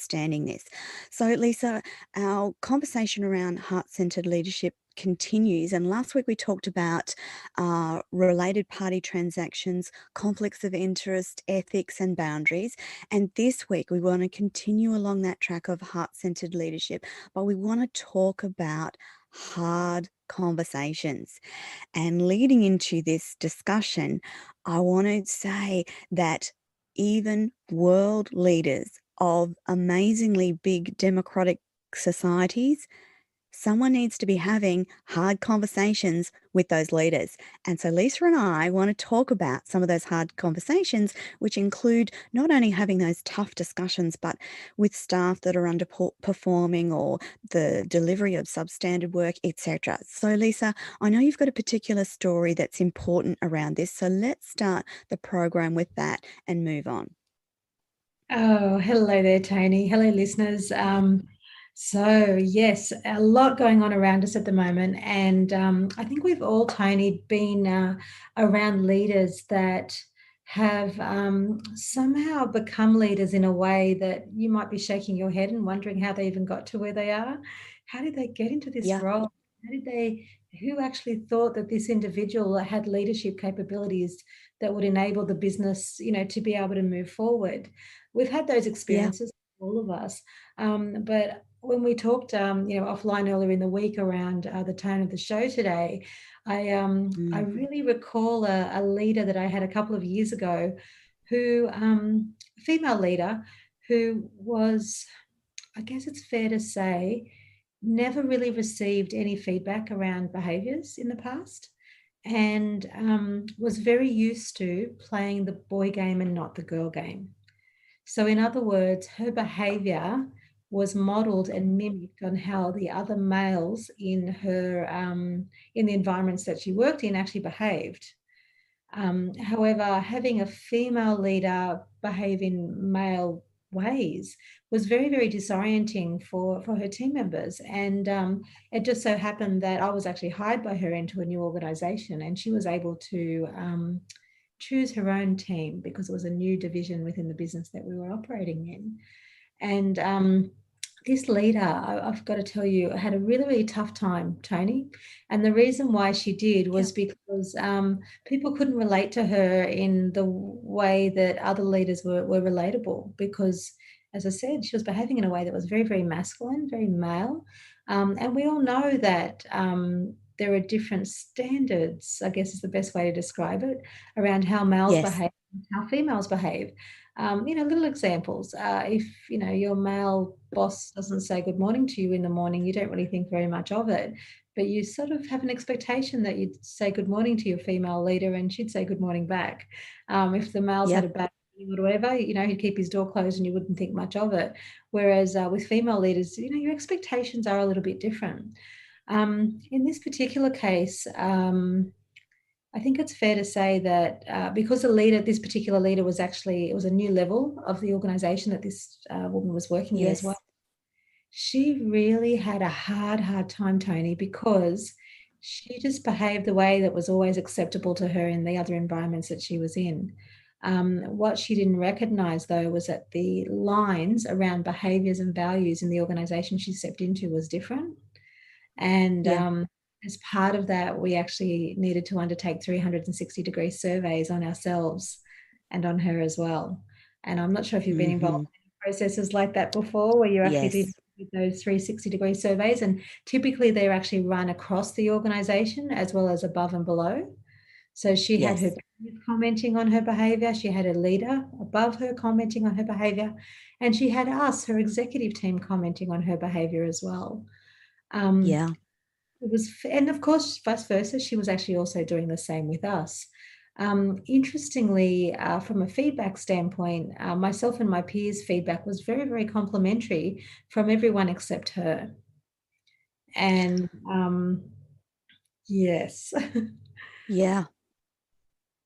understanding this. So, Lisa, our conversation around heart-centered leadership continues. And last week we talked about related party transactions, conflicts of interest, ethics, and boundaries. And this week we want to continue along that track of heart-centered leadership, but we want to talk about hard conversations. And leading into this discussion, I want to say that even world leaders of amazingly big democratic societies, someone needs to be having hard conversations with those leaders. And so Lisa and I want to talk about some of those hard conversations, which include not only having those tough discussions, but with staff that are underperforming or the delivery of substandard work, etc. So Lisa, I know you've got a particular story that's important around this. So let's start the program with that and move on. Oh, hello there, Toni. Hello, listeners. So yes, a lot going on around us at the moment. And I think we've all, Toni, been around leaders that have somehow become leaders in a way that you might be shaking your head and wondering how they even got to where they are. How did they get into this Yeah. role? Who actually thought that this individual had leadership capabilities that would enable the business, to be able to move forward? We've had those experiences, all of us. But when we talked, offline earlier in the week around the tone of the show today, I really recall a leader that I had a couple of years ago, who a female leader who was, I guess it's fair to say, never really received any feedback around behaviours in the past, and was very used to playing the boy game and not the girl game. So in other words, her behaviour was modelled and mimicked on how the other males in her in the environments that she worked in actually behaved. However, having a female leader behave in male ways was very, very disorienting for her team members. And it just so happened that I was actually hired by her into a new organisation, and she was able to choose her own team because it was a new division within the business that we were operating in. And this leader, I've got to tell you, had a really, really tough time, Toni. And the reason why she did was because people couldn't relate to her in the way that other leaders were relatable, because, as I said, she was behaving in a way that was very, very masculine, very male. And we all know that there are different standards, I guess is the best way to describe it, around how males behave and how females behave. Little examples. If, your male boss doesn't say good morning to you in the morning, you don't really think very much of it, but you sort of have an expectation that you'd say good morning to your female leader and she'd say good morning back. If the male's had a bad or whatever, he'd keep his door closed and you wouldn't think much of it. Whereas with female leaders, your expectations are a little bit different. In this particular case, I think it's fair to say that because this particular leader was actually, it was a new level of the organisation that this woman was working in as well. She really had a hard time, Toni, because she just behaved the way that was always acceptable to her in the other environments that she was in. What she didn't recognise, though, was that the lines around behaviours and values in the organisation she stepped into was different. And as part of that, we actually needed to undertake 360-degree surveys on ourselves and on her as well. And I'm not sure if you've been involved in processes like that before, where you're actually doing those 360-degree surveys, and typically they're actually run across the organisation as well as above and below. So she had her peers commenting on her behaviour, she had a leader above her commenting on her behaviour, and she had us, her executive team, commenting on her behaviour as well. It was, and of course, vice versa, she was actually also doing the same with us. Interestingly, from a feedback standpoint, myself and my peers' feedback was very, very complimentary from everyone except her. And yes,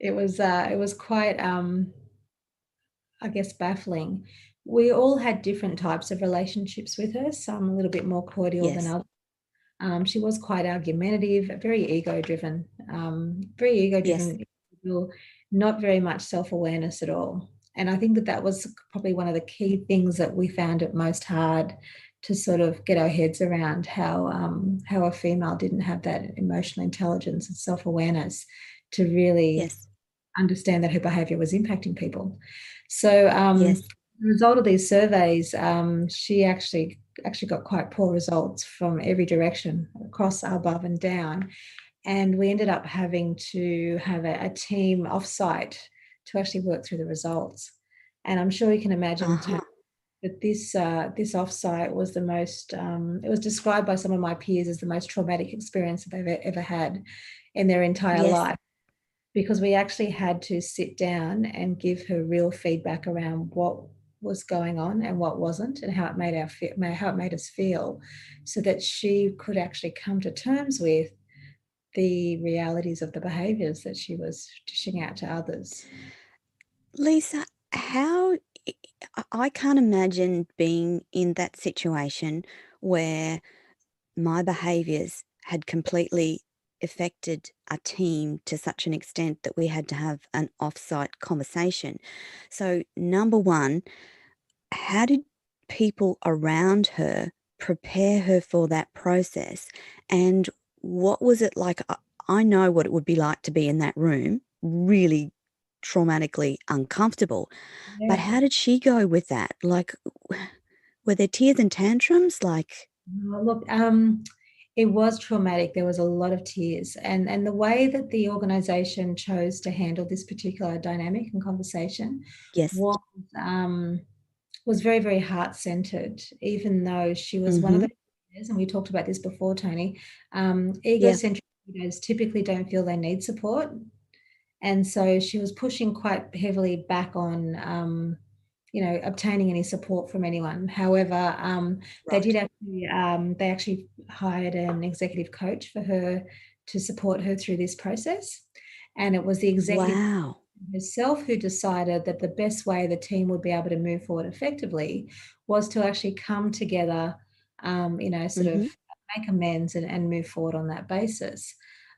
it was quite, I guess, baffling. We all had different types of relationships with her, some a little bit more cordial than others. She was quite argumentative, very ego-driven, not very much self-awareness at all. And I think that that was probably one of the key things that we found it most hard to sort of get our heads around, how a female didn't have that emotional intelligence and self-awareness to really Yes. understand that her behavior was impacting people. So Yes. the result of these surveys, she actually got quite poor results from every direction, across, above and down. And we ended up having to have a team offsite to actually work through the results. And I'm sure you can imagine, Tony, Uh-huh. that this offsite was the most. It was described by some of my peers as the most traumatic experience that they've ever had in their entire Yes. life, because we actually had to sit down and give her real feedback around what was going on and what wasn't, and how it made us feel, so that she could actually come to terms with the realities of the behaviors that she was dishing out to others. Lisa, how I can't imagine being in that situation where my behaviors had completely affected a team to such an extent that we had to have an offsite conversation. So, number one, how did people around her prepare her for that process? And what was it like? I know what it would be like to be in that room, really traumatically uncomfortable. But Yeah. how did she go with that? Like, were there tears and tantrums? Like, Look, it was traumatic. There was a lot of tears, and the way that the organisation chose to handle this particular dynamic and conversation yes. was um, was very, very heart-centered. Even though she was one of Mm-hmm. the leaders, and we talked about this before, Tony, Yeah. egocentric leaders typically don't feel they need support. And so she was pushing quite heavily back on, obtaining any support from anyone. However, Right. they actually hired an executive coach for her to support her through this process. And it was the executive Wow. herself who decided that the best way the team would be able to move forward effectively was to actually come together, sort of Mm-hmm. make amends and move forward on that basis.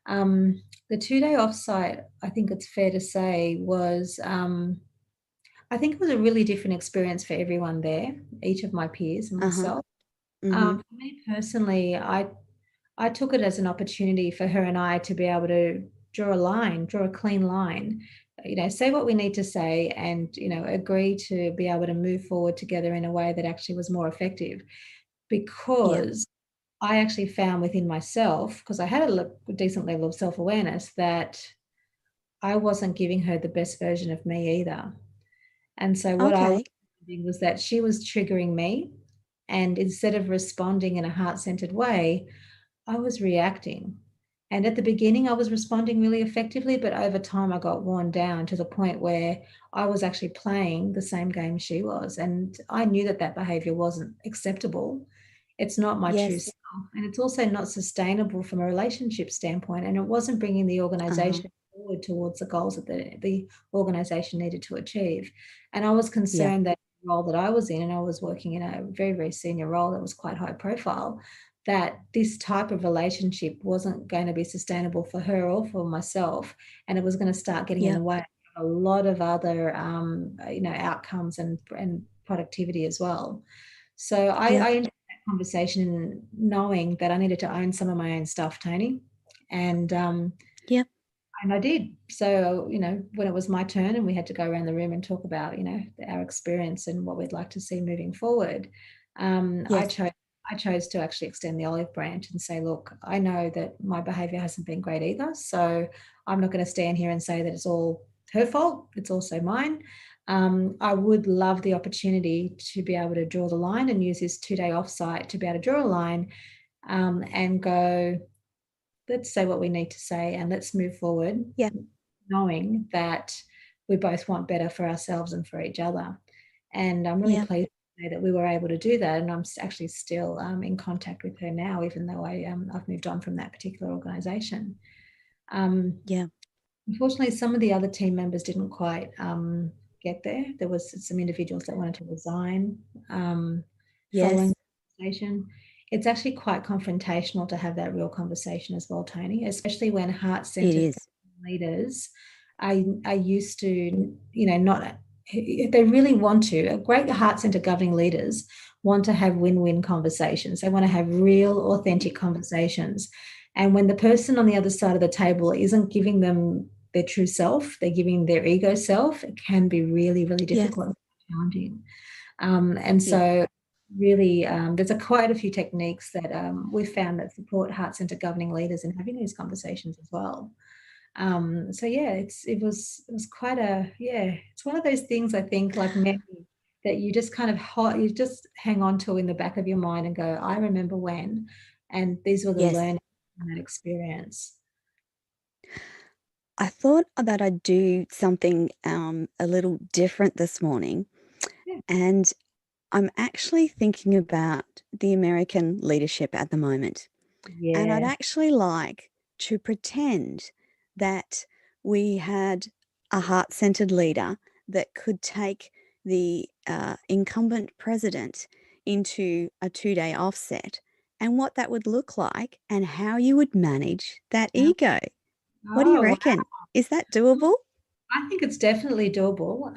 Um, the 2 day offsite, I think it's fair to say, I think it was a really different experience for everyone there, each of my peers and Uh-huh. myself. Mm-hmm. For me personally, I took it as an opportunity for her and I to be able to draw a clean line, say what we need to say, and, agree to be able to move forward together in a way that actually was more effective. Yeah. Because I actually found within myself, because I had a decent level of self awareness, that I wasn't giving her the best version of me either. And so what I was Okay. finding was that she was triggering me. And instead of responding in a heart centered way, I was reacting. And at the beginning, I was responding really effectively, but over time, I got worn down to the point where I was actually playing the same game she was. And I knew that that behavior wasn't acceptable. It's not my true Yes. self. And it's also not sustainable from a relationship standpoint. And it wasn't bringing the Uh-huh. organization forward towards the goals that the organization needed to achieve. And I was Yeah. concerned that the role that I was in, and I was working in a very, very senior role that was quite high profile, that this type of relationship wasn't going to be sustainable for her or for myself, and it was going to start getting in Yeah. the way of a lot of other outcomes and productivity as well. So Yeah. I ended that conversation knowing that I needed to own some of my own stuff, Tony, and Yeah. and I did. So, when it was my turn and we had to go around the room and talk about, our experience and what we'd like to see moving forward, um, I Yes. chose I chose to actually extend the olive branch and say, look, I know that my behavior hasn't been great either. So I'm not going to stand here and say that it's all her fault. It's also mine. I would love the opportunity to be able to draw the line and use this 2 day offsite to be able to draw a line, and go, let's say what we need to say and let's move forward, Yeah. knowing that we both want better for ourselves and for each other. And I'm really Yeah. pleased to say that we were able to do that. And I'm actually still in contact with her now, even though I've moved on from that particular organisation. Um, Yeah. Unfortunately, some of the other team members didn't quite get there. There was some individuals that wanted to resign following Yes. the conversation. It's actually quite confrontational to have that real conversation as well, Tony, especially when It heart-centered is. leaders are used to, not they really want to, great heart center governing leaders want to have win-win conversations. They want to have real, authentic conversations. And when the person on the other side of the table isn't giving them their true self, they're giving their ego self, it can be really, really Yes. difficult and challenging. And Yeah. so really, there's quite a few techniques that we've found that support heart center governing leaders in having these conversations as well. So yeah, it was quite it's one of those things, I think, like memory, that you just kind of you just hang on to in the back of your mind and go, I remember when, and these were the Yes. learning from that experience. I thought that I'd do something a little different this morning, Yeah. and I'm actually thinking about the American leadership at the moment. And I'd Yeah. actually like to pretend that we had a heart centered leader that could take the incumbent president into a 2 day offset and what that would look like and how you would manage that Yeah. ego. What do you Oh, wow. reckon? Is that doable? I think it's definitely doable.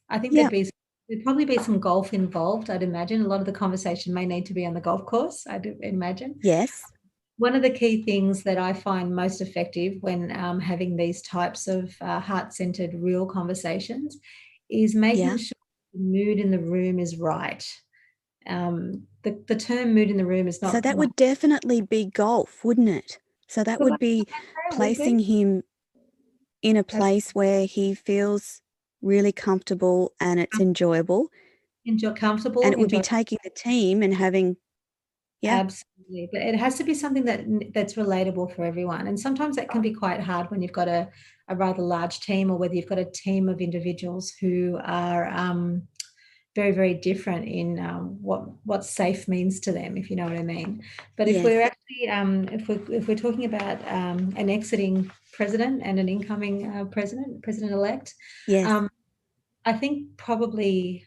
I think Yeah. there'd probably be some golf involved, I'd imagine. A lot of the conversation may need to be on the golf course, I'd imagine. Yes. One of the key things that I find most effective when having these types of heart-centered real conversations is making Yeah. sure the mood in the room is right. The term mood in the room is So not that much, would definitely be golf, wouldn't it? So that but would I be say it would be. placing him in a As place where he feels really comfortable and it's enjoyable, enjoy and comfortable, it would be enjoy. taking the team and having yeah, Absolutely, but it has to be something that's relatable for everyone, and sometimes that can be quite hard when you've got a rather large team, or whether you've got a team of individuals who are very, very different in what safe means to them, if you know what I mean. But if we're yes, actually if we're talking about an exiting president and an incoming president-elect, yes, um, I think probably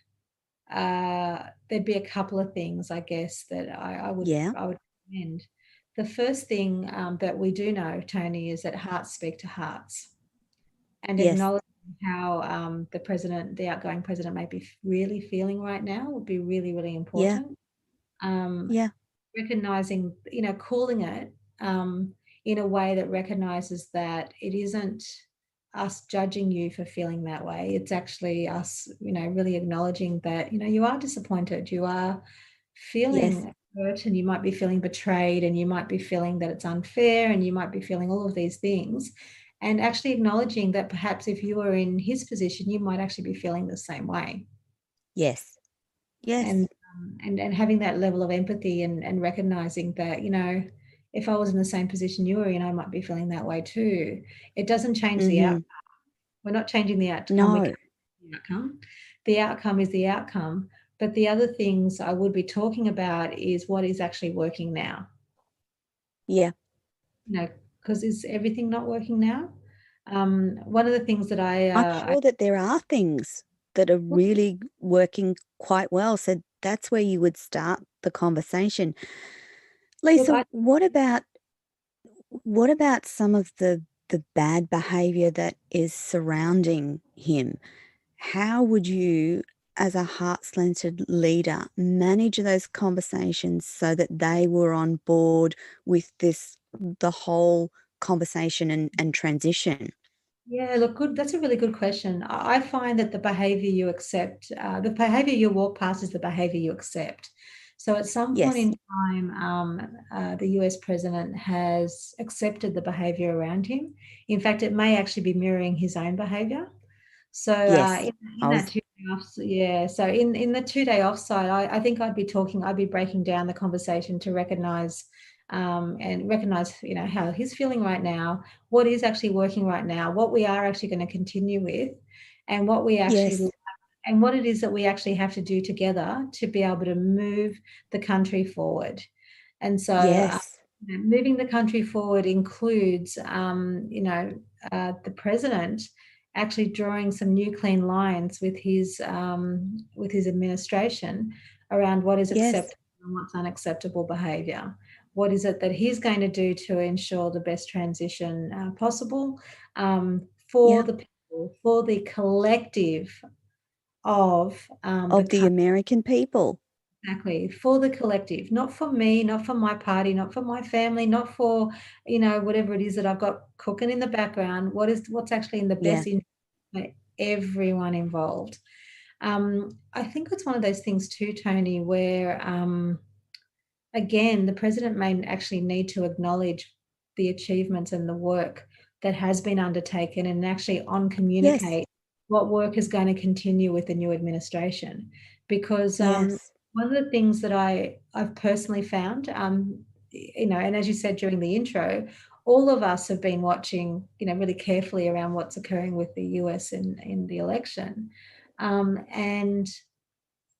there'd be a couple of things, I guess, that yeah, I would recommend. The first thing that we do know, Tony, is that hearts speak to hearts, and yes, acknowledging how the outgoing president, may be really feeling right now would be really, really yeah, important. Um, yeah, recognizing, calling it in a way that recognizes that it isn't us judging you for feeling that way. It's actually us, really acknowledging that, you are disappointed, you are yes, feeling hurt, and you might be feeling betrayed, and you might be feeling that it's unfair, and you might be feeling all of these things. And actually acknowledging that perhaps if you were in his position, you might actually be feeling the same way. yes, And yes, and having that level of empathy, and recognizing that, if I was in the same position you were in, I might be feeling that way too. It doesn't change the mhm, outcome. We're not changing the outcome. We no, can't change the outcome. The outcome is the outcome. But the other things I would be talking about is what is actually working now. yeah. Because is everything not working now? One of the things that I'm sure that there are things that are really working quite well, so that's where you would start the conversation. look, Lisa, what about some of the bad behavior that is surrounding him? How would you, as a heart-centered leader, manage those conversations so that they were on board with the whole conversation and transition? Yeah, look, good. That's a really good question. I find that the behavior you accept, the behavior you walk past is the behavior you accept. So at some point Yes, in time, the US president has accepted the behavior around him. In fact, it may actually be mirroring his own behavior. So yes. in I that was 2 day off, yeah. So in the 2 day offsite, I think I'd be breaking down the conversation to recognize and recognize, how he's feeling right now, what is actually working right now, what we are actually going to continue with, and yes, what it is that we actually have to do together to be able to move the country forward. And so, yes, moving the country forward includes, the president actually drawing some new clean lines with his administration around what is yes, acceptable and what's unacceptable behaviour. What is it that he's going to do to ensure the best transition possible for yeah, the people, for the collective Of the the American people. exactly, for the collective, not for me, not for my party, not for my family, not for, whatever it is that I've got cooking in the background. What's actually in the Yeah. best interest for everyone involved. I think it's one of those things too, Tony, where again, the president may actually need to acknowledge the achievements and the work that has been undertaken, and actually on Yes. communicate what work is going to continue with the new administration. Because Yes. one of the things that I've personally found, and as you said during the intro, all of us have been watching, really carefully around what's occurring with the US in the election. And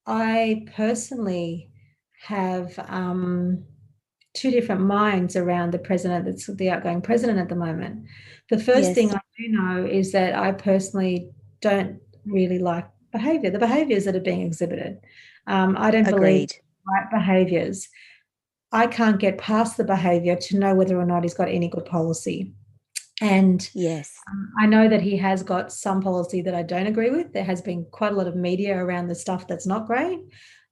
I personally have two different minds around the president, that's the outgoing president at the moment. The first thing Yes. I do know is that I personally don't really like the behaviors that are being exhibited. I don't believe Agreed. right behaviors. I can't get past the behavior to know whether or not he's got any good policy. And Yes. I know that he has got some policy that I don't agree with. There has been quite a lot of media around the stuff that's not great.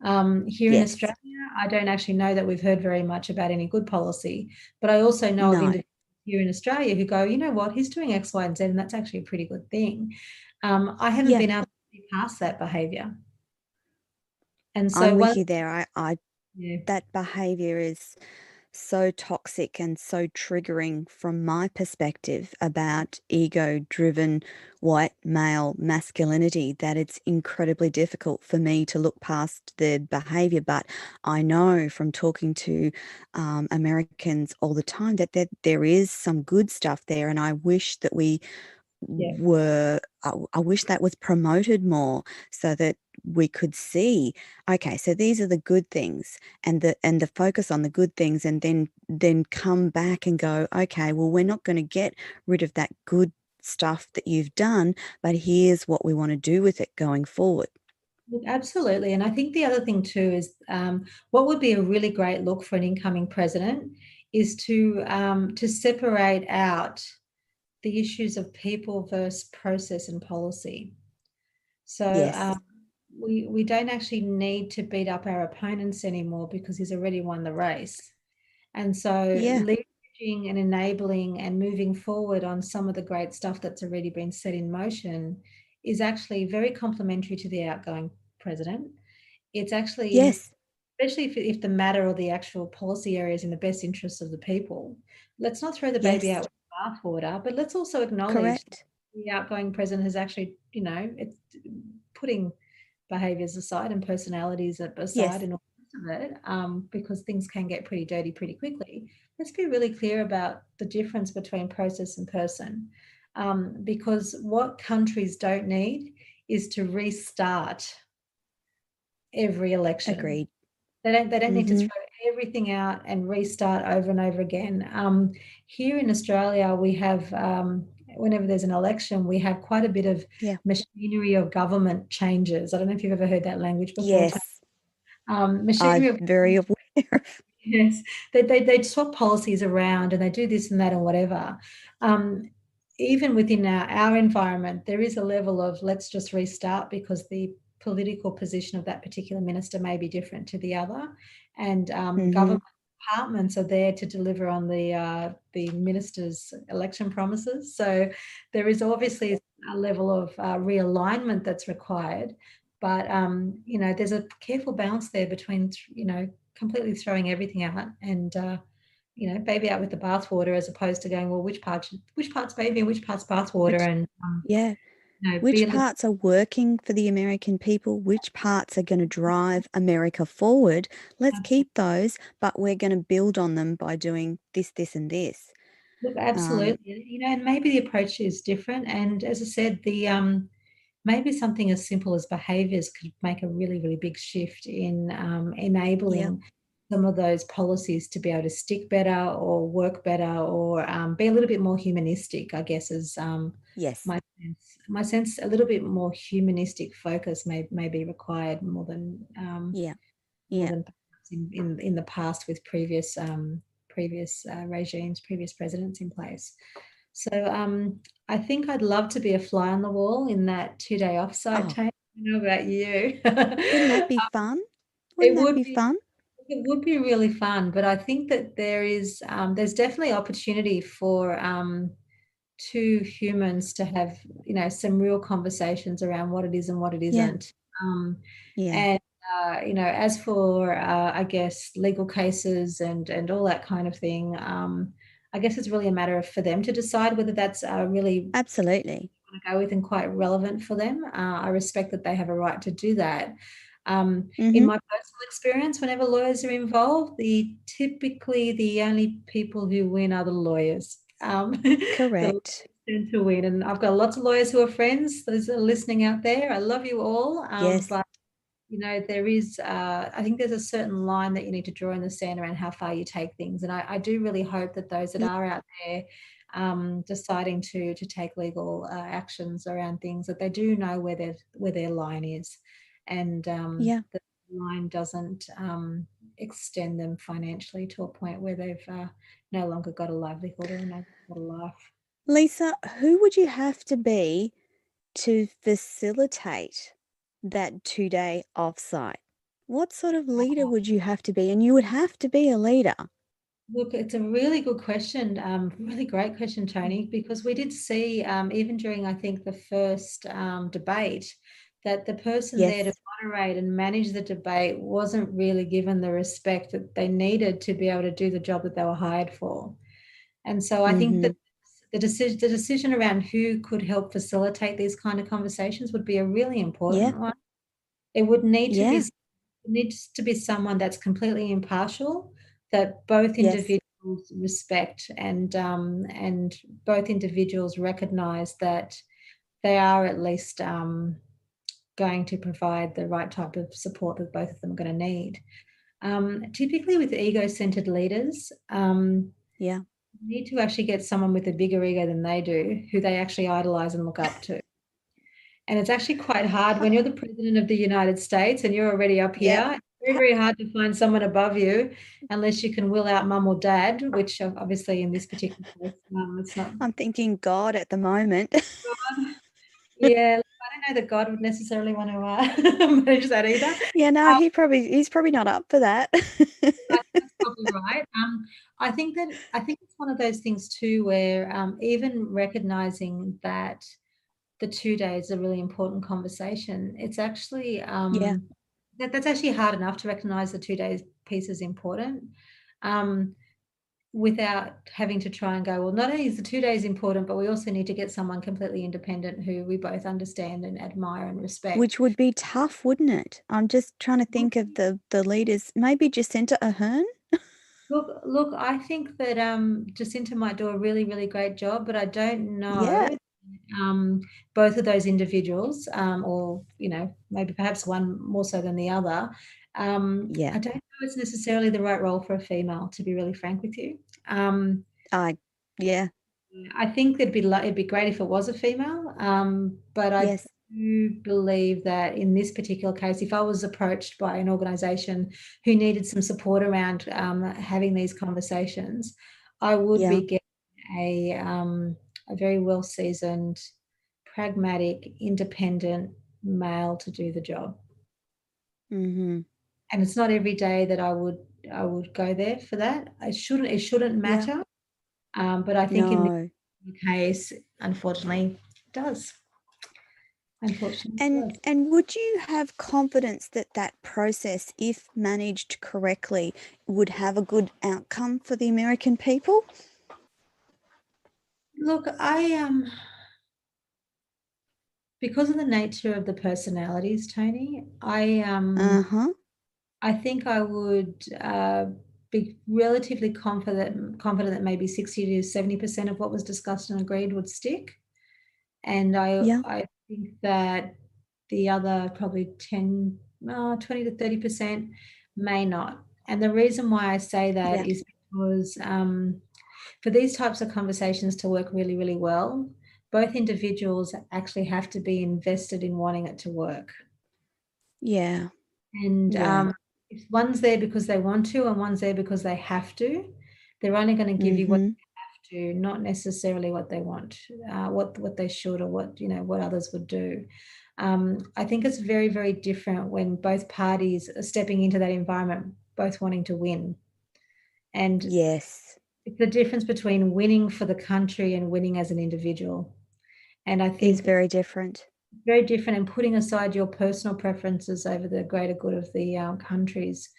Here in Yes. Australia, I don't actually know that we've heard very much about any good policy, but I also know of No. individuals here in Australia who go, you know what, he's doing X, Y, and Z, and that's actually a pretty good thing. I haven't Yeah. been able to see past that behaviour. And so I'm one, with you there. I yeah, that behavior is so toxic and so triggering from my perspective about ego-driven white male masculinity that it's incredibly difficult for me to look past the behavior. But I know from talking to Americans all the time that there is some good stuff there, and I wish that we yeah. were I wish that was promoted more so that we could see, okay, so these are the good things, and the focus on the good things, and then come back and go, okay, well, we're not going to get rid of that good stuff that you've done, but here's what we want to do with it going forward. Look, absolutely. And I think the other thing too is what would be a really great look for an incoming president is to separate out the issues of people versus process and policy. So Yes. we don't actually need to beat up our opponents anymore because he's already won the race. And so Yeah. leveraging and enabling and moving forward on some of the great stuff that's already been set in motion is actually very complementary to the outgoing president. It's actually, Yes. especially if the matter or the actual policy area is in the best interests of the people, let's not throw the baby out Yes. with the bathwater, but let's also acknowledge that Correct. the outgoing president has actually, it's putting behaviors aside and personalities aside Yes. and all the rest of it, because things can get pretty dirty pretty quickly. Let's be really clear about the difference between process and person, because what countries don't need is to restart every election. Agreed. They don't need to Mm-hmm. throw everything out and restart over and over again. Here in Australia, we have whenever there's an election, we have quite a bit of Yeah. machinery of government changes. I don't know if you've ever heard that language before. Yes. Machinery I'm of very aware of. yes, they swap policies around and they do this and that and whatever. Um, Even within our environment, there is a level of let's just restart because the political position of that particular minister may be different to the other, and Mm-hmm. government departments are there to deliver on the minister's election promises. So there is obviously a level of realignment that's required, but there's a careful balance there between completely throwing everything out and baby out with the bathwater, as opposed to going, well, which part's baby and which part's bathwater, Which, and yeah. be a Which little. parts are working for the American people? Which parts are going to drive America forward? Let's keep those, but we're going to build on them by doing this, this, and this. Look, Um, absolutely, and maybe the approach is different. And as I said, the maybe something as simple as behaviours could make a really, really big shift in yeah. enabling some of those policies to be able to stick better or work better or be a little bit more humanistic, I guess, is Yes. my sense. My sense, a little bit more humanistic focus may be required more than Yeah. more Yeah. than perhaps in the past with previous regimes, previous presidents in place. So I think I'd love to be a fly on the wall in that 2-day offsite Oh, team. know about you. Wouldn't that be fun? It Wouldn't that would be be fun? it would be really fun, but I think that there's definitely opportunity for two humans to have, some real conversations around what it is and what it Yeah, isn't. Um, yeah, and as for I guess legal cases and all that kind of thing, I guess it's really a matter of for them to decide whether that's really absolutely. want to go with and quite relevant for them. I respect that they have a right to do that. In Mhm. my personal experience, whenever lawyers are involved, typically the only people who win are the lawyers. The lawyers Correct. tend to win, and I've got lots of lawyers who are friends. Those are listening out there. I love you all, Yes. but there is, I think there's a certain line that you need to draw in the sand around how far you take things. And I do really hope that those that Yeah, are out there deciding to take legal actions around things, that they do know where their line is, and yeah. the line doesn't extend them financially to a point where they've no longer got a livelihood or no longer got a life. Lisa, who would you have to be to facilitate that 2-day offsite? What sort of leader would you have to be? And you would have to be a leader. Look, it's a really good question, really great question, Tony, because we did see, even during, I think, the first debate, that the person there to Yes. moderate and manage the debate wasn't really given the respect that they needed to be able to do the job that they were hired for. And so I think that Mhm. the decision around who could help facilitate these kind of conversations would be a really Yeah, important one. It would need to be yeah, it needs to be someone that's completely impartial, that both yes. individuals respect, and both individuals recognize that they are at least going to provide the right type of support that both of them are going to need. Typically, with ego-centered leaders, Yeah. you need to actually get someone with a bigger ego than they do, who they actually idolize and look up to. And it's actually quite hard when you're the president of the United States and you're already up Yep. here. It's very, very hard to find someone above you unless you can will out mum or dad, which obviously in this particular case, it's not. I'm thinking God at the moment. Yeah, I don't know that God would necessarily want to manage that either. Yeah, no, he's probably not up for that. I think that's probably right. I think it's one of those things too, where even recognizing that the 2 days is a really important conversation. It's actually Yeah, that's actually hard enough to recognize the 2 days piece is important, um, without having to try and go, well, not only is the 2 days important, but we also need to get someone completely independent who we both understand and admire and respect. which would be tough, wouldn't it? I'm just trying to think of the leaders. Maybe Jacinta Ahern? Look, I think that Jacinta might do a really, really great job, but I don't Yeah, know both of those individuals, or maybe perhaps one more so than the other. yeah. I don't know it's necessarily the right role for a female, to be really frank with you. Um, I yeah, I think it'd be great if it was a female, but I yes, do believe that in this particular case, if I was approached by an organisation who needed some support around having these conversations, I would yeah. be getting a very well seasoned, pragmatic, independent male to do the job. Mhm. And it's not every day that I would go there for that. It shouldn't Yeah. matter. But I think in this No. case, unfortunately, it does. Unfortunately, it And does. and would you have confidence that that process, if managed correctly, would have a good outcome for the American people? Look, I because of the nature of the personalities, Tony, Uh-huh. I think I would be relatively confident that maybe 60 to 70% of what was discussed and agreed would stick. And I Yeah. I think that the other probably 20 to 30% may not. And the reason why I say that Yeah. is because for these types of conversations to work really, really well, both individuals actually have to be invested in wanting it to work. Yeah. And Yeah. if one's there because they want to and one's there because they have to, they're only going to give you what Mhm. they have to, not necessarily what they want, what they should, or what others would do. I think it's very, very different when both parties are stepping into that environment, both wanting to win. And Yes. it's the difference between winning for the country and winning as an individual. And I Is think very different. very different, and putting aside your personal preferences over the greater good of the countries,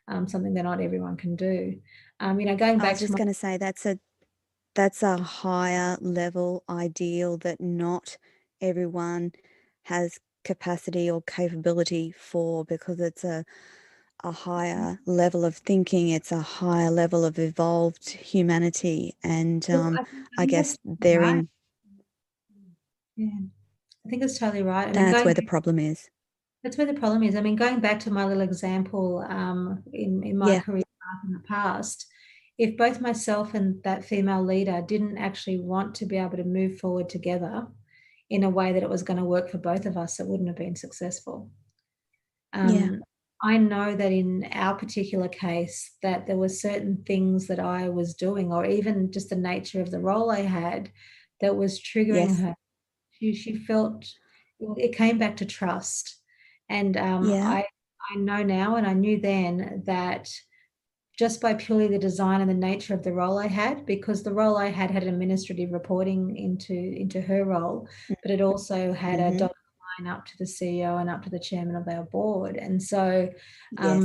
something that not everyone can do. Going I back was to just my, gonna say that's a higher level ideal that not everyone has capacity or capability for, because it's a higher level of thinking, it's a higher level of evolved humanity, and look, I I think that's guess right. therein Yeah, I think it's totally right. that's where the problem is. That's where the problem is. Going back to my little example, in my Yeah, career path in the past, if both myself and that female leader didn't actually want to be able to move forward together in a way that it was going to work for both of us, it wouldn't have been successful. yeah, Um, I know that in our particular case, that there were certain things that I was doing, or even just the nature of the role I had, that was triggering yes, her. She felt, well, it came back to trust. And yeah, I know now, and I knew then, that just by purely the design and the nature of the role I had, because the role I had administrative reporting into her role, but it also had a mm-hmm, dotted line up to the CEO and up to the chairman of our board. And so yes,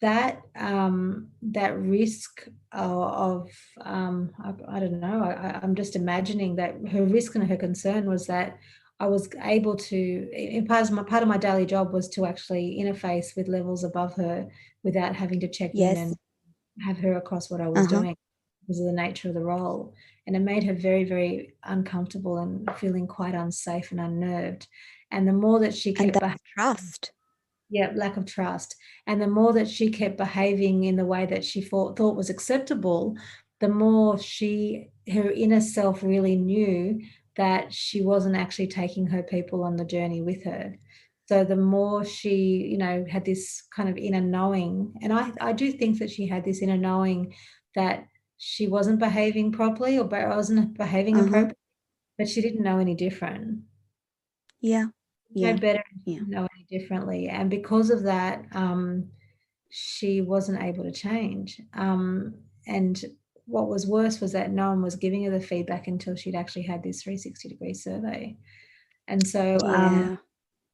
um, that risk of I don't know, I'm just imagining that her risk and her concern was that I was able to, in part of my daily job was to actually interface with levels above her without having to check in yes, and have her across what I was uh-huh, doing because of the nature of the role. And it made her very, very uncomfortable and feeling quite unsafe and unnerved. And the more that she and kept that's trust. yeah, lack of trust. And the more that she kept behaving in the way that she thought was acceptable, the more her inner self really knew that she wasn't actually taking her people on the journey with her. So the more she, had this kind of inner knowing, and I do think that she had this inner knowing that she wasn't behaving properly or wasn't behaving Uh-huh, appropriately, but she didn't know any different. yeah, No yeah, better, yeah, know any differently. And because of that, she wasn't able to change. And what was worse was that no one was giving her the feedback until she'd actually had this 360-degree survey. And so, yeah,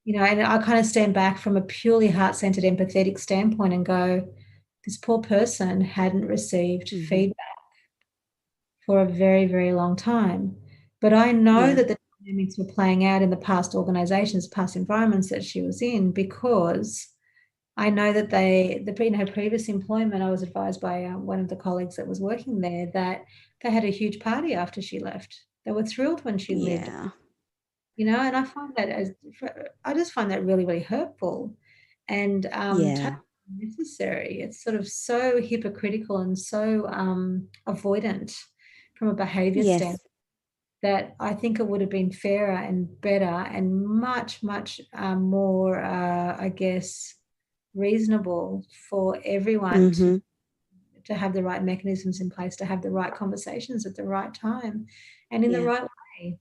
and I kind of stand back from a purely heart-centered, empathetic standpoint and go, this poor person hadn't received mm-hmm, feedback for a very, very long time. But I know yeah, that the dynamics were playing out in the past organizations, past environments that she was in, because I know that in her previous employment, I was advised by one of the colleagues that was working there that they had a huge party after she left. They were thrilled when she lived, yeah, and I just find that really, really hurtful and totally yeah, necessary. It's sort of so hypocritical and so avoidant from a behavior standpoint yes, that I think it would have been fairer and better and much, much more, I guess, reasonable for everyone mm-hmm, to have the right mechanisms in place, to have the right conversations at the right time and in the yeah, right way.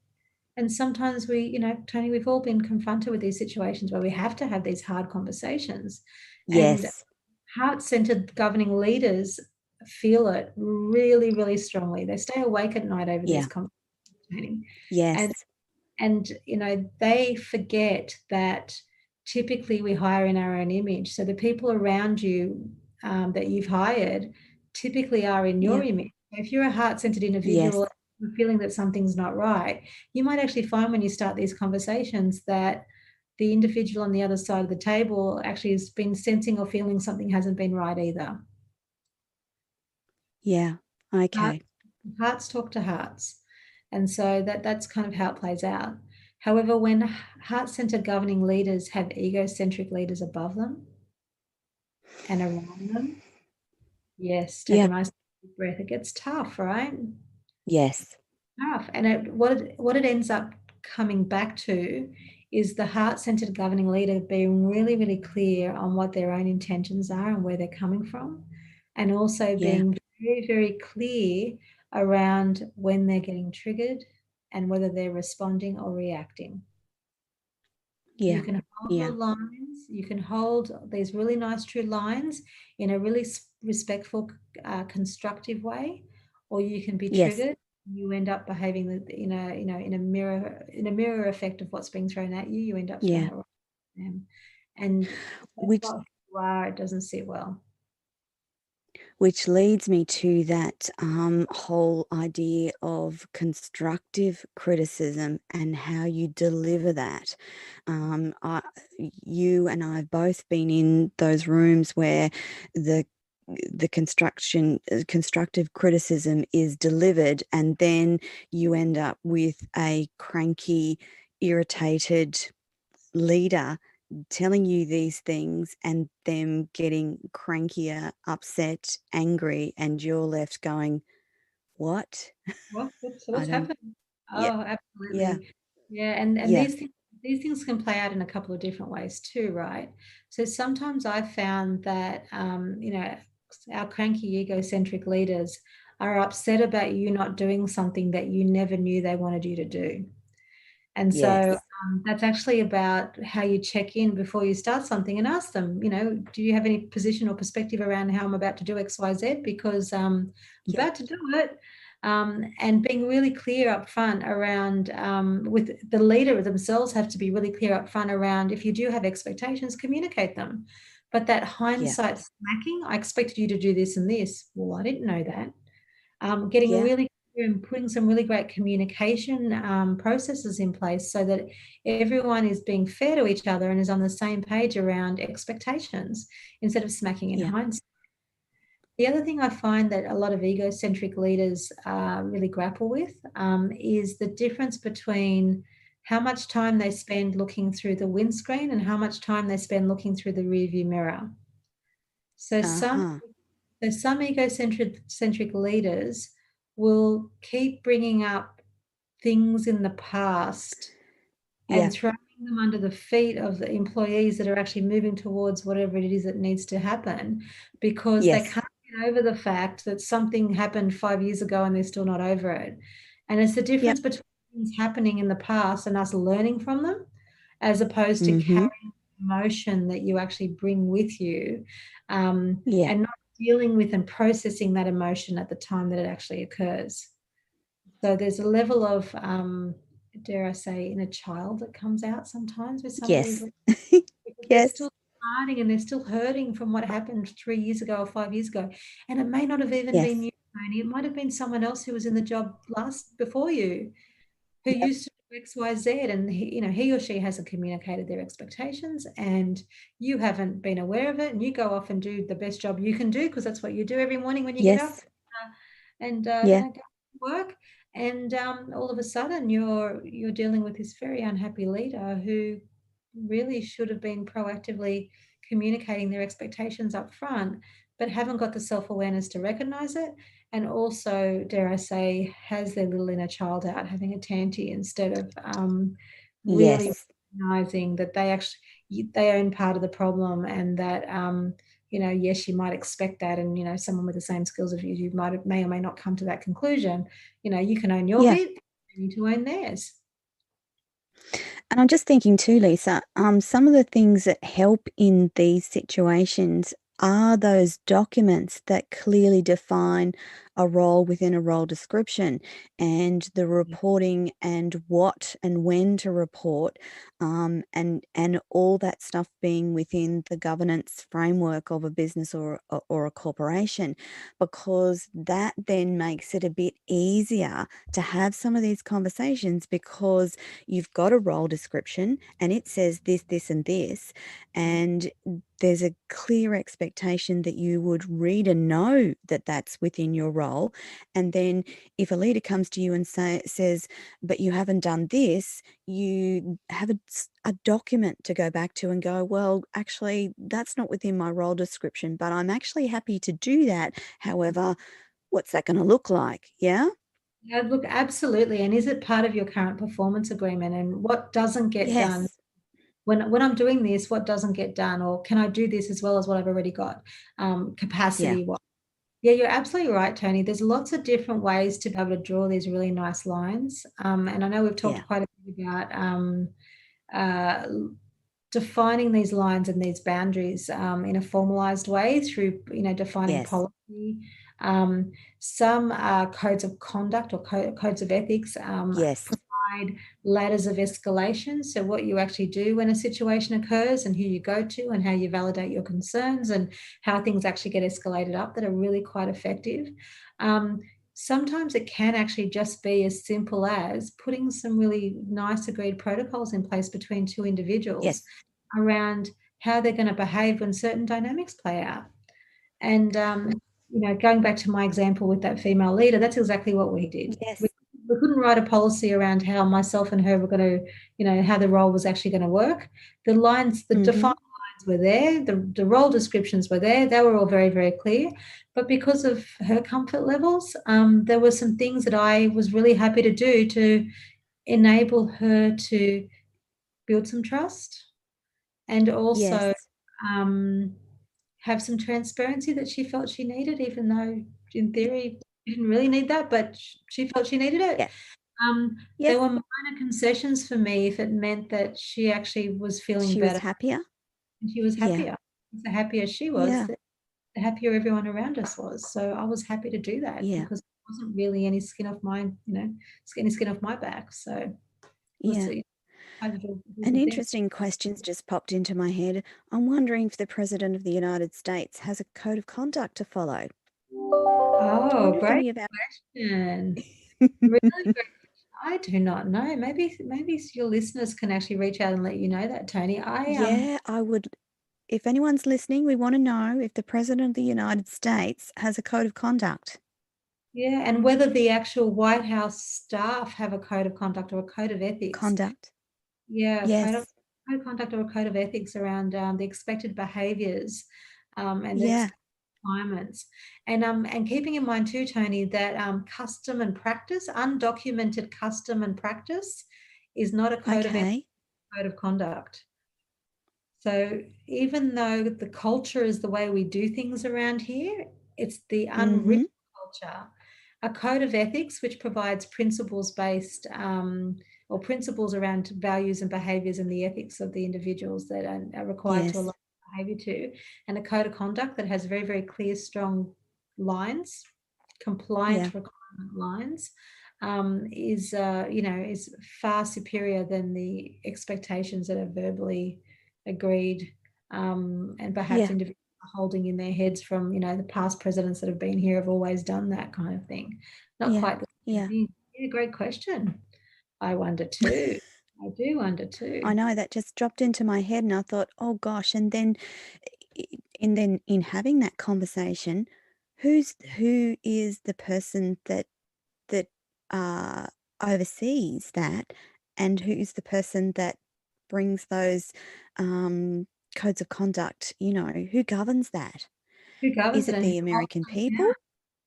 And sometimes Toni, we've all been confronted with these situations where we have to have these hard conversations. And yes, heart-centered governing leaders feel it really, really strongly. They stay awake at night over these yeah, conversations. And yes, they forget that typically we hire in our own image. So the people around you that you've hired typically are in your yeah, image. If you're a heart-centered yes, individual, feeling that something's not right, you might actually find when you start these conversations that the individual on the other side of the table actually has been sensing or feeling something hasn't been right either. yeah, Heart, okay, hearts talk to hearts. And so that's kind of how it plays out. However, when heart-centered governing leaders have egocentric leaders above them and around them, yes, take a yeah, nice deep breath. It gets tough, right? yes, Tough. And what it ends up coming back to is the heart-centered governing leader being really, really clear on what their own intentions are and where they're coming from, and also yeah, being very, very clear around when they're getting triggered and whether they're responding or reacting. You Yeah. can hold your Yeah. lines. You can hold these really nice true lines in a really respectful, constructive way, or you can be Yes. triggered. You end up behaving in a in a mirror effect of what's being thrown at you. You end up throwing Yeah. it right at them, and that's Which not who you are. It doesn't sit well. which leads me to that whole idea of constructive criticism and how you deliver that. You and I have both been in those rooms where the constructive criticism is delivered, and then you end up with a cranky, irritated leader telling you these things and them getting crankier, upset, angry, and you're left going, what? I What's don't, happening? yeah, Oh, yeah, absolutely. Yeah, and yeah, these things can play out in a couple of different ways too, right? So sometimes I've found that our cranky egocentric leaders are upset about you not doing something that you never knew they wanted you to do. And so yes, that's actually about how you check in before you start something and ask them, do you have any position or perspective around how I'm about to do X, Y, Z? Because I'm yeah, about to do it. And being really clear up front around, with the leader themselves, have to be really clear up front around, if you do have expectations, communicate them. But that yeah, hindsight smacking, I expected you to do this and this. Well, I didn't know that. Getting yeah, really clear and putting some really great communication processes in place so that everyone is being fair to each other and is on the same page around expectations instead of smacking in yeah, hindsight. The other thing I find that a lot of egocentric leaders really grapple with is the difference between how much time they spend looking through the windscreen and how much time they spend looking through the rearview mirror. So some uh-huh, so some egocentric leaders will keep bringing up things in the past and yeah, throwing them under the feet of the employees that are actually moving towards whatever it is that needs to happen, because they yes, can't get over the fact that something happened 5 years ago and they're still not over it. And it's the yep, difference between things happening in the past and us learning from them, as opposed to mm-hmm, carrying emotion that you actually bring with you, yeah, and not dealing with and processing that emotion at the time that it actually occurs. So there's a level of, dare I say, inner child that comes out sometimes with some of these, yes, because they're yes, still hiding and they're still hurting from what happened 3 years ago or 5 years ago. And it may not have even been yes, you, Tony. It might have been someone else who was in the job last before you, who yep, used to do X, Y, Z, and he or she hasn't communicated their expectations, and you haven't been aware of it, and you go off and do the best job you can do because that's what you do every morning when you get up, yes, and yeah, go to work, and all of a sudden you're dealing with this very unhappy leader who really should have been proactively communicating their expectations up front, but haven't got the self-awareness to recognize it, and also, dare I say, has their little inner child out having a tanty instead of really yes, recognizing that they own part of the problem, and that yes, you might expect that, and someone with the same skills as you may or may not come to that conclusion. You can own your yeah. bit, you need to own theirs. And I'm just thinking too, Lisa, some of the things that help in these situations are those documents that clearly define a role within a role description, and the reporting and what and when to report, and all that stuff being within the governance framework of a business or a corporation, because that then makes it a bit easier to have some of these conversations, because you've got a role description and it says this, this, and this, and there's a clear expectation that you would read and know that that's within your role. And then if a leader comes to you and says, but you haven't done this, you have a document to go back to and go, well, actually, that's not within my role description, but I'm actually happy to do that. However, what's that going to look like? Yeah. Yeah, look, absolutely. And is it part of your current performance agreement? And what doesn't get done Yes. when I'm doing this? What doesn't get done, or can I do this as well as what I've already got? Yeah. Capacity. What? Yeah, you're absolutely right, Tony. There's lots of different ways to be able to draw these really nice lines. And I know we've Yeah. talked quite a bit about uh, defining these lines and these boundaries in a formalized way through, defining Yes. policy. Some codes of conduct or codes of ethics Yes. provide ladders of escalation. So what you actually do when a situation occurs and who you go to and how you validate your concerns and how things actually get escalated up, that are really quite effective. Sometimes it can actually just be as simple as putting some really nice agreed protocols in place between two individuals Yes. around how they're going to behave when certain dynamics play out. And, going back to my example with that female leader, that's exactly what we did. We, Yes. we couldn't write a policy around how myself and her were going to, how the role was actually going to work. The lines, the defined lines were there, the role descriptions were there, they were all very, very clear. But because of her comfort levels, there were some things that I was really happy to do to enable her to build some trust and also Yes. have some transparency that she felt she needed, even though in theory she didn't really need that, but she felt she needed it. Yeah. There Yes. were minor concessions for me if it meant that she actually was feeling She was better happier. and she was Yeah. happier. The happier she was, Yeah. the happier everyone around us was. So I was happy to do that Yeah. because it wasn't really any skin off my, any skin off my back. So it was, Yeah. I did a An good thing. interesting question's just popped into my head. I'm wondering if the President of the United States has a code of conduct to follow. I Oh, wonder if great any of our question. Really great question. I do not know. Maybe your listeners can actually reach out and let you know that, Toni. Yeah, I would. If anyone's listening, we want to know if the President of the United States has a code of conduct. Yeah, and whether the actual White House staff have a code of conduct or a code of ethics. Conduct. Yeah, Yes. code of conduct or a code of ethics around the expected behaviours and the Yeah. requirements. And keeping in mind too, Toni, that custom and practice, undocumented custom and practice is not a code of ethics, Okay. code of conduct. So even though the culture is the way we do things around here, it's the Mm-hmm. unwritten culture. A code of ethics, which provides principles based or principles around values and behaviours and the ethics of the individuals that are required to align Yes. behaviour to, and a code of conduct that has very, very clear, strong lines, Yeah. compliant requirement lines, is far superior than the expectations that are verbally agreed, and perhaps Yeah. individuals are holding in their heads from the past presidents that have been here have always done that kind of thing. Not Yeah. quite the same Yeah. thing. Yeah, great question. I wonder too. I do wonder I too. know that just dropped into my head, and I thought, oh gosh. And then in having that conversation, who is the person that uh, oversees that, and who's the person that brings those codes of conduct? Who governs that? Who Is governs it it and who the holds American to account? people?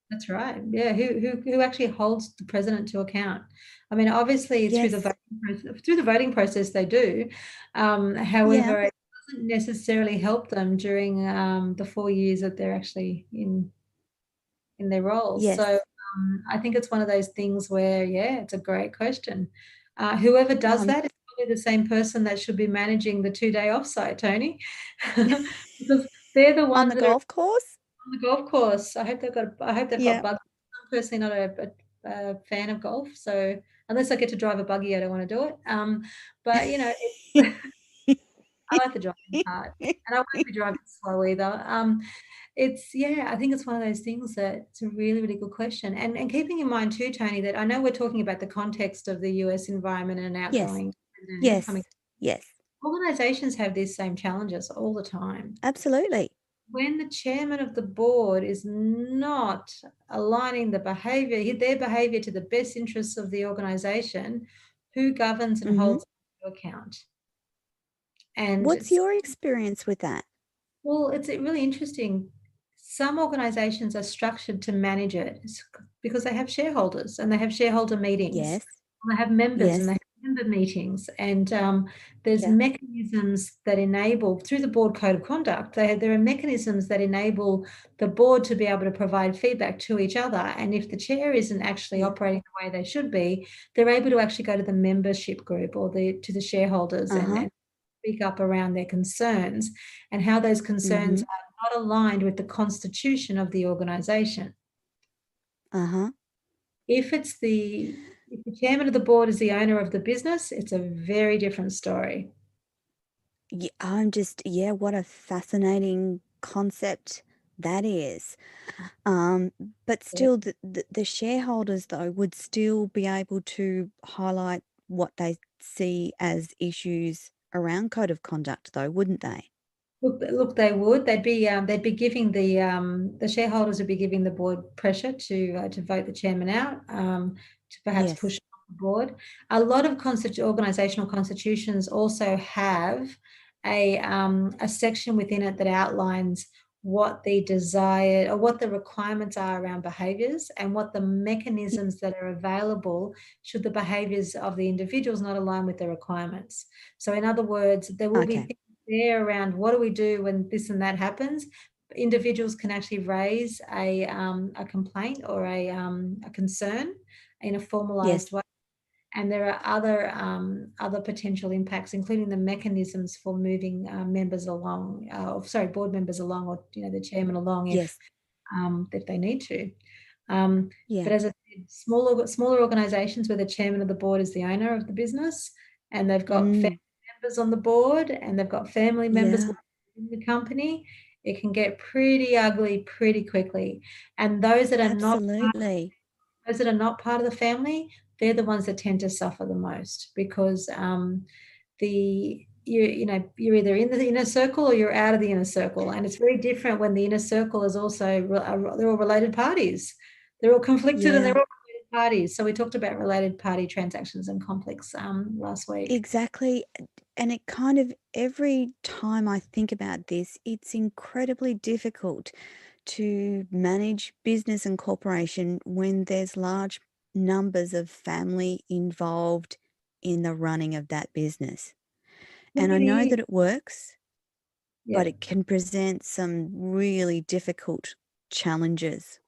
That's right. Yeah, who actually holds the president to account? I mean, obviously Yes. through the voting process they do. Yeah. However, it doesn't necessarily help them during the 4 years that they're actually in their roles. Yes. So I think it's one of those things where, yeah, it's a great question. Whoever does Um, that is probably the same person that should be managing the 2-day offsite, Toni, because they're the on ones the that are golf course? on the golf course. I hope they've got Yeah. buggy. I'm personally not a fan of golf, so unless I get to drive a buggy, I don't want to do it. But I like the driving part, and I won't be driving slow either. I think it's one of those things that it's a really, really good question. And keeping in mind too, Toni, that I know we're talking about the context of the US environment and an Yes. outgoing and an incoming. Yes. Yes. Organizations have these same challenges all the time. Absolutely. When the chairman of the board is not aligning their behavior to the best interests of the organization, who governs and Mhm. holds them to account? And What's your experience with that? it's really interesting. Some organizations are structured to manage it because they have shareholders and they have shareholder meetings. Yes. And they have members and they Yes. have member meetings. And there's Yeah. mechanisms that enable, through the board code of conduct, there are mechanisms that enable the board to be able to provide feedback to each other. And if the chair isn't actually Yeah. operating the way they should be, they're able to actually go to the membership group or to the shareholders Uh-huh. and speak up around their concerns and how those concerns Mhm. are not aligned with the constitution of the organization. Uh-huh. If the chairman of the board is the owner of the business, it's a very different story. I'm just yeah, what a fascinating concept that is. Um, but Yeah. still, the shareholders, though, would still be able to highlight what they see as issues around code of conduct, though, wouldn't they? Look, they would. They'd be giving the shareholders would be giving the board pressure to vote the chairman out, to perhaps push Yes. off the board. A lot of organizational constitutions also have a section within it that outlines what the desired or what the requirements are around behaviors and what the Y- mechanisms that are available should the behaviors of the individuals not align with the requirements. So, in other words, there will be Okay. things there around what do we do when this and that happens. Individuals can actually raise a complaint or a concern in a Yes. formalized way. And there are other potential impacts, including the mechanisms for moving members along, board members along, or the chairman along Yes. if they need to. Um, Yeah. but as I said, smaller organisations where the chairman of the board is the owner of the business, and they've got family Mm. members on the board, and they've got family members Yeah. in the company, it can get pretty ugly pretty quickly. And Absolutely. those that are not part of the family, they're the ones that tend to suffer the most because you're either in the inner circle or you're out of the inner circle, and it's very different when the inner circle is also they're all related parties. They're all conflicted and they're Yeah. all related parties. So we talked about related party transactions and conflicts last week. Exactly. And it kind of, every time I think about this, it's incredibly difficult to manage business and corporation when there's large numbers of family involved in the running of that business. Look, And I it know is. that it works, but Yeah. it can present some really difficult challenges.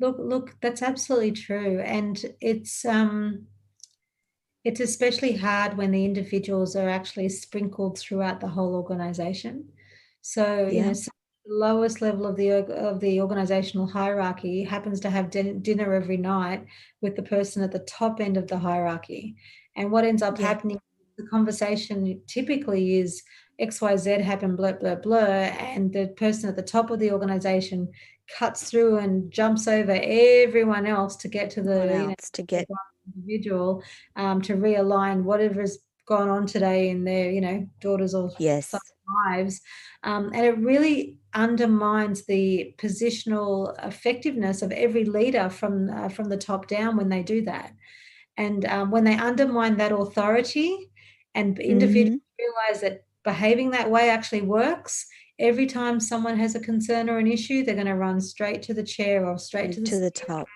Look, that's absolutely true. And it's especially hard when the individuals are actually sprinkled throughout the whole organization. So, Yeah. so the lowest level of the organizational hierarchy happens to have dinner every night with the person at the top end of the hierarchy. And what ends up Yeah. happening, the conversation typically is XYZ happened, blur, blur, blur, and the person at the top of the organization cuts through and jumps over everyone else to get to One the, else to the get, individual, to realign whatever's gone on today in their, daughters or sons' yes, lives. And it really undermines the positional effectiveness of every leader from the top down when they do that. And when they undermine that authority and individuals mm-hmm, realize that behaving that way actually works, every time someone has a concern or an issue, they're going to run straight to the chair or straight to the to the top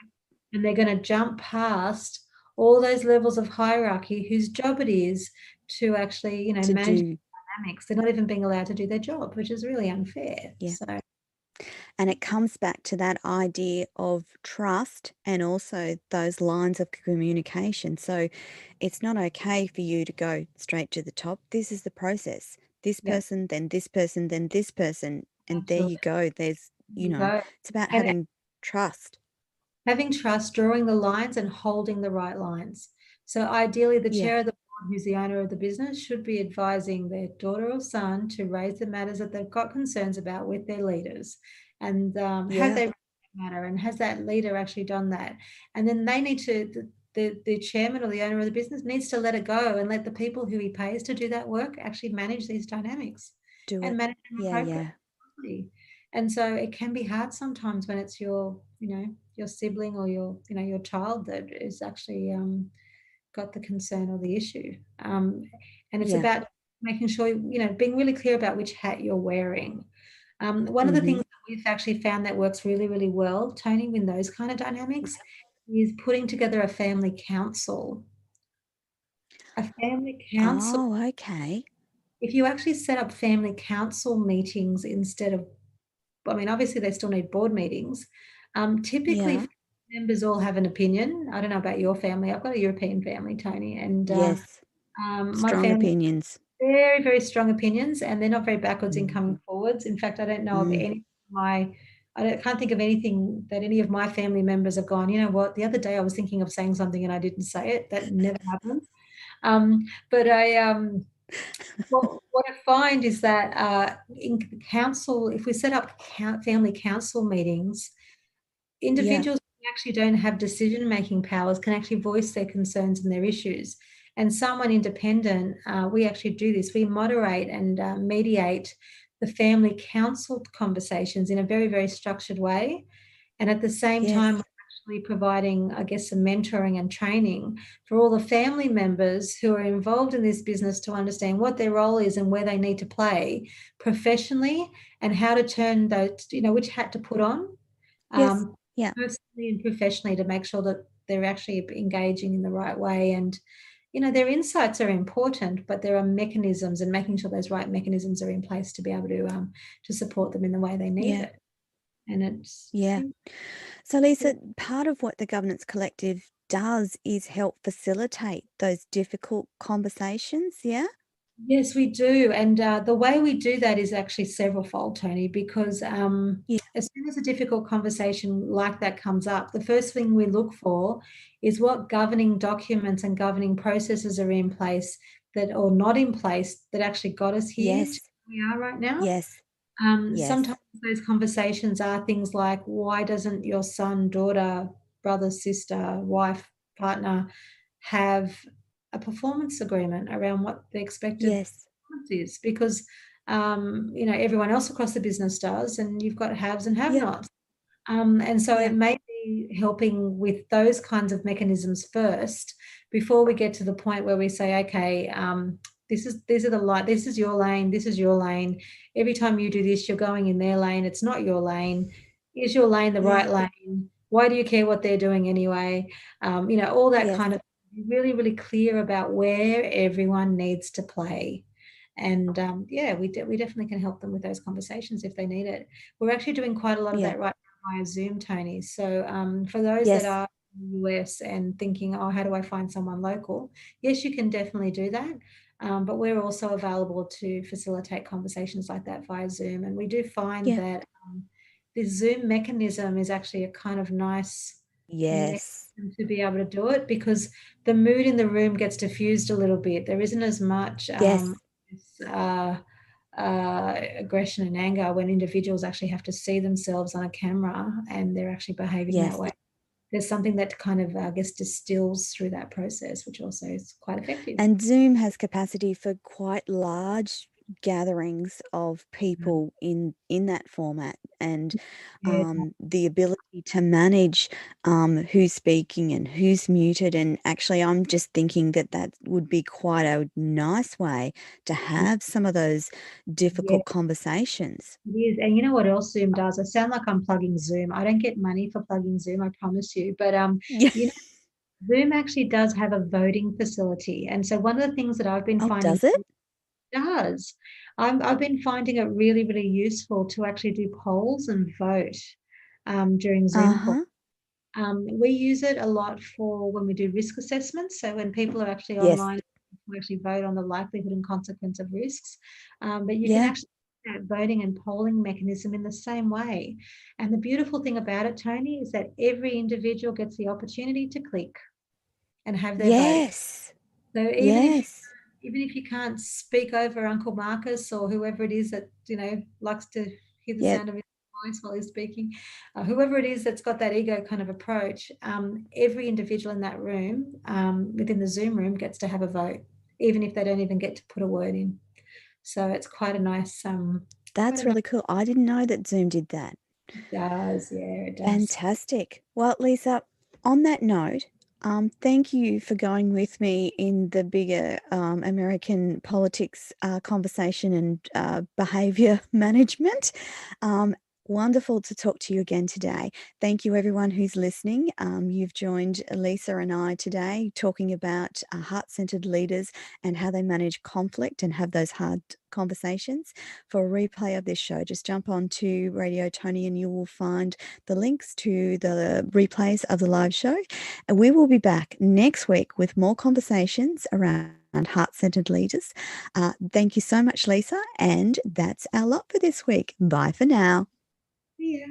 and they're going to jump past all those levels of hierarchy whose job it is to actually, to manage do, dynamics. They're not even being allowed to do their job, which is really unfair. yeah. So, And it comes back to that idea of trust and also those lines of communication. So it's not okay for you to go straight to the top. This is the process. This yeah, person, then this person, then this person. And there you absolutely. go. There's, You go. it's about And having trust. having trust, drawing the lines and holding the right lines. So ideally, the Yeah. chair of the board, who's the owner of the business, should be advising their daughter or son to raise the matters that they've got concerns about with their leaders. And have Yeah. they raised that matter? And has that leader actually done that? And then they need to, the chairman or the owner of the business needs to let it go and let the people who he pays to do that work actually manage these dynamics Do and it. manage them Yeah. Yeah. appropriately. And so it can be hard sometimes when it's your sibling or your child that is actually got the concern or the issue. And it's Yeah. about making sure being really clear about which hat you're wearing. One of the Mm-hmm. things that we've actually found that works really, really well, Toni, in those kind of dynamics, is putting together a family council. A family council. Oh, okay. If you actually set up family council meetings instead of, I mean, obviously they still need board meetings. Typically, Yeah. members all have an opinion. I don't know about your family. I've got a European family, Toni, and Yes. my Strong family opinions. very, very strong opinions, and they're not very backwards in Mm, coming forwards. In fact, I don't know of mm. any of my can't think of anything that any of my family members have gone, you know what, the other day I was thinking of saying something and I didn't say it. That never happens. But what I find is that in council, if we set up family council meetings, Yeah. individuals who actually don't have decision-making powers can actually voice their concerns and their issues. And someone independent, we actually do this. We moderate and mediate the family council conversations in a very, very structured way. And at the same time, we're Yes. actually providing, I guess, some mentoring and training for all the family members who are involved in this business to understand what their role is and where they need to play professionally, and how to turn those, which hat to put on, Yes. um, Yeah. personally and professionally, to make sure that they're actually engaging in the right way. And, their insights are important, but there are mechanisms, and making sure those right mechanisms are in place to be able to support them in the way they need Yeah. it. And it's, Yeah. So, Lisa, part of what the Governance Collective does is help facilitate those difficult conversations. Yeah. yes, we do. And the way we do that is actually severalfold, Tony, because Yeah. as soon as a difficult conversation like that comes up, the first thing we look for is what governing documents and governing processes are in place that, or not in place, that actually got us here to Yes. where we are right now. Yes. Sometimes Yes. those conversations are things like, why doesn't your son, daughter, brother, sister, wife, partner have a performance agreement around what the expected Yes. performance is? Because everyone else across the business does, and you've got haves and Yeah. have-nots. And so it Yeah. may be helping with those kinds of mechanisms first, before we get to the point where we say, okay, this is your lane, this is your lane. Every time you do this, you're going in their lane. It's not your lane. Is your lane the Yeah. right lane? Why do you care what they're doing anyway? All that Yes. kind of, really, really clear about where everyone needs to play. And we definitely can help them with those conversations if they need it. We're actually doing quite a lot of Yeah. that right now via Zoom, Tony. So for those that Yes. are in the US and thinking, oh, how do I find someone local? Yes, you can definitely do that. But we're also available to facilitate conversations like that via Zoom. And we do find Yeah. that the Zoom mechanism is actually a kind of nice Yes. mechanism to be able to do it, because the mood in the room gets diffused a little bit. There isn't as much Yes. uh, aggression and anger when individuals actually have to see themselves on a camera and they're actually behaving that Yes. way. There's something that kind of, I guess, distills through that process, which also is quite effective. And Zoom has capacity for quite large gatherings of people in that format, and Yeah. the ability to manage who's speaking and who's muted. And actually, I'm just thinking that that would be quite a nice way to have some of those Yeah, difficult conversations. it is. And you know what else Zoom does? I sound like I'm plugging Zoom. I don't get money for plugging Zoom, I promise you. But Yeah. you know, Zoom actually does have a voting facility. And so one of the things that I've been Oh, finding does it? does, I've been finding it really, really useful to actually do polls and vote during Zoom calls. Uh-huh. We use it a lot for when we do risk assessments. So when people are actually Yes. online, we actually vote on the likelihood and consequence of risks. But you can Yeah. actually use that voting and polling mechanism in the same way. And the beautiful thing about it, Tony, is that every individual gets the opportunity to click and have their vote. Yes. So Yes. even if you can't speak over Uncle Marcus or whoever it is that likes to hear the Yeah. sound of his voice while he's speaking, whoever it is that's got that ego kind of approach, every individual in that room, within the Zoom room, gets to have a vote, even if they don't even get to put a word in. So it's quite a nice, quite That's a nice. really cool. I didn't know that Zoom did that. It does, yeah, it does. Fantastic. Well, Lisa, on that note, thank you for going with me in the bigger American politics conversation and behavior management. Um, Wonderful to talk to you again today. Thank you, everyone who's listening. You've joined Lisa and I today talking about heart-centered leaders and how they manage conflict and have those hard conversations. For a replay of this show, just jump on to Radio Tony and you will find the links to the replays of the live show. And we will be back next week with more conversations around heart-centered leaders. Thank you so much, Lisa. And that's our lot for this week. Bye for now. Yeah.